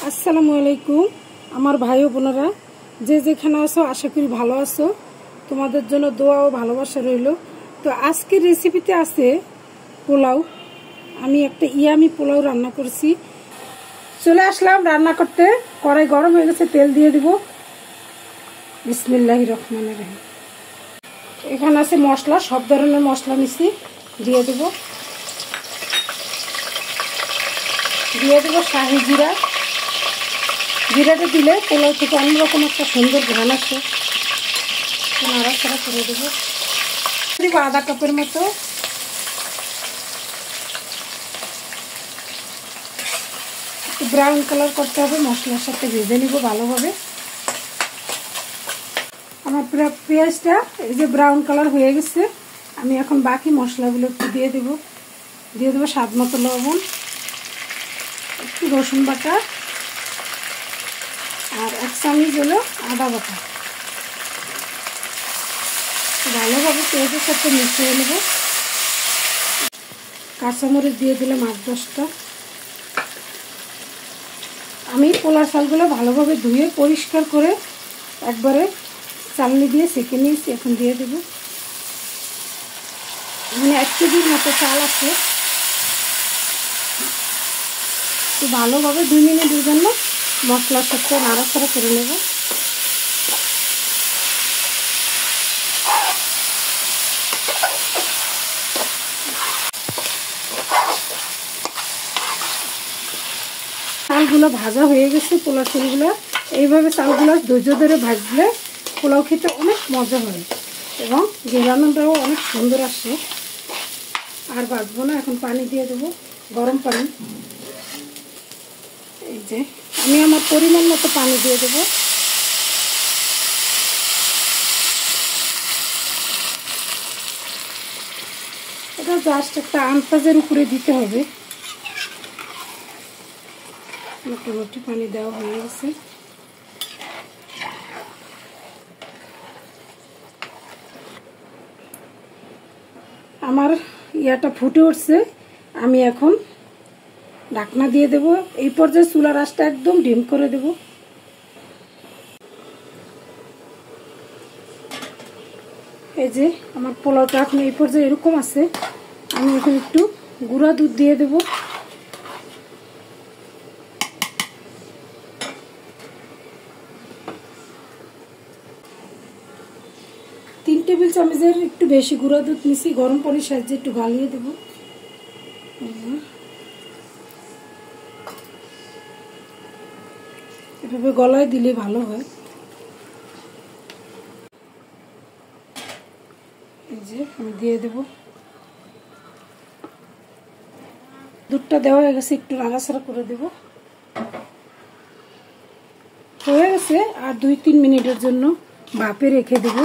আসসালামু আলাইকুম আমার ভাই ও বোনেরা, যে যেখানে আছো আশা করি ভালো আছো। তোমাদের জন্য দোয়া ও ভালোবাসা রইল। তো আজকের রেসিপিতে আছে পোলাও। আমি একটা ইয়ামি পোলাও রান্না করছি। চলে আসলাম রান্না করতে। কড়াই গরম হয়ে গেছে, তেল দিয়ে দিব। বিসমিল্লাহির রহমানির রহিম। এখানে আছে মশলা, সব ধরনের মশলা মিশিয়ে দিয়ে দেব। শাহি জিরা। জিরাটা দিলে পোলাও থেকে অন্যরকম একটা সুন্দর ঘ্রাণ আসে। নাড়াচাড়া করে দেবো। আধা কাপের মতো। একটু ব্রাউন কালার করতে হবে, মশলার সাথে ভেজে নিব ভালোভাবে। আমার পেঁয়াজটা এই যে ব্রাউন কালার হয়ে গেছে। আমি এখন বাকি মশলাগুলো একটু দিয়ে দেবো স্বাদ মতো লবণ, একটু রসুন বাটা, আর 1 চামচ হলো আদা বাটা। ভালোভাবে পেঁয়াজের সাথে মিশিয়ে নেব। কাঁচামরিচ দিয়ে দিলাম 8-10টা। আমি পোলার চালগুলো ভালোভাবে ধুয়ে পরিষ্কার করে একবারে চালনি দিয়ে সেঁকে নিয়েছি। এখন দিয়ে দেব। মানে 1 কেজির মতো চাল আছে। ভালোভাবে 2 মিনিটের জন্য মশলার সাথে নাড়াচাড়া করে নেব। চালগুলো ভাজা হয়ে গেছে। পোলাও চালগুলো এইভাবে চালগুলো ধৈর্য ধরে ভাজলে পোলাও খেতে অনেক মজা হয় এবং ঘ্রাণটাও অনেক সুন্দর আসে। আর ভাজবো না, এখন পানি দিয়ে দেবো, গরম পানি। এই যে আমি আমার পরিমাণ মতো পানি দিয়ে দেবো। এটা জাস্ট একটা আন্দাজের উপরে দিতে হবে। মোটামুটি পানি দেওয়া হয়ে গেছে। আমার ইয়াটা ফুটে উঠছে। আমি এখন ঢাকনা দিয়ে দেব। এই পর্যায়ে চুলার আঁচটা একদম ডিম করে দেব। এই যে আমার পোলাওটা এখন এই পর্যায়ে এরকম আছে। আমি এখন একটু গুঁড়া দুধ দিয়ে দেব। 3 টেবিল চামচের একটু বেশি গুঁড়া দুধ মিশিয়ে গরম পানির সাহায্যে একটু গালিয়ে দেব। এভাবে গলায় দিলে ভালো হয়। এই যে আমি দিয়ে দেব। দুধটা দেওয়া হয়ে গেছে, একটু নাড়াচাড়া করে দেব। হয়ে গেছে। আর 2-3 মিনিটের জন্য ভাপে রেখে দেব।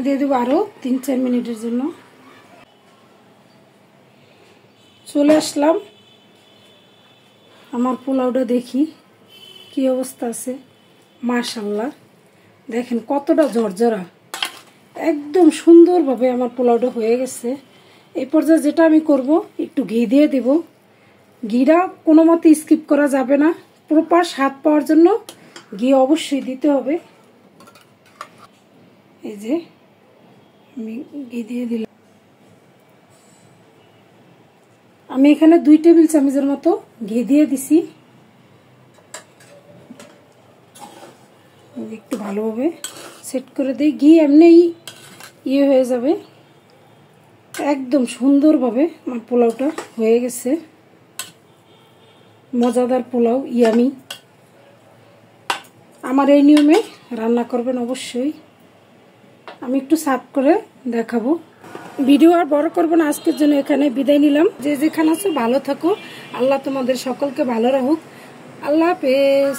দিয়ে দেবো আরো 3-4 মিনিটের জন্য। চলে আসলাম। আমার পোলাওটা দেখি কি অবস্থা আছে। মাশাআল্লাহ, দেখেন কতটা ঝরঝরা, একদম সুন্দরভাবে আমার পোলাওটা হয়ে গেছে। এই পর্যায়ে যেটা আমি করব, একটু ঘি দিয়ে দেব। ঘিটা কোনো মতে স্কিপ করা যাবে না। প্রপার স্বাদ পাওয়ার জন্য ঘি অবশ্যই দিতে হবে। এই যে আমি ঘি দিয়ে দিলাম। আমি এখানে 2 টেবিল চামচের মতো ঘি দিয়ে দিছি। একটু ভালোভাবে সেট করে দিই। ঘি এমনিই ইয়ে হয়ে যাবে। একদম সুন্দরভাবে আমার পোলাওটা হয়ে গেছে। মজাদার পোলাও, ইয়ামি। আমার এই নিয়মে রান্না করবেন অবশ্যই। আমি একটু সার্ভ করে দেখাবো। ভিডিও আর বড় করবো না, আজকের জন্য এখানে বিদায় নিলাম। যে যেখানে আছো ভালো থাকো। আল্লাহ তোমাদের সকলকে ভালো রাখুক। আল্লাহ হাফেজ।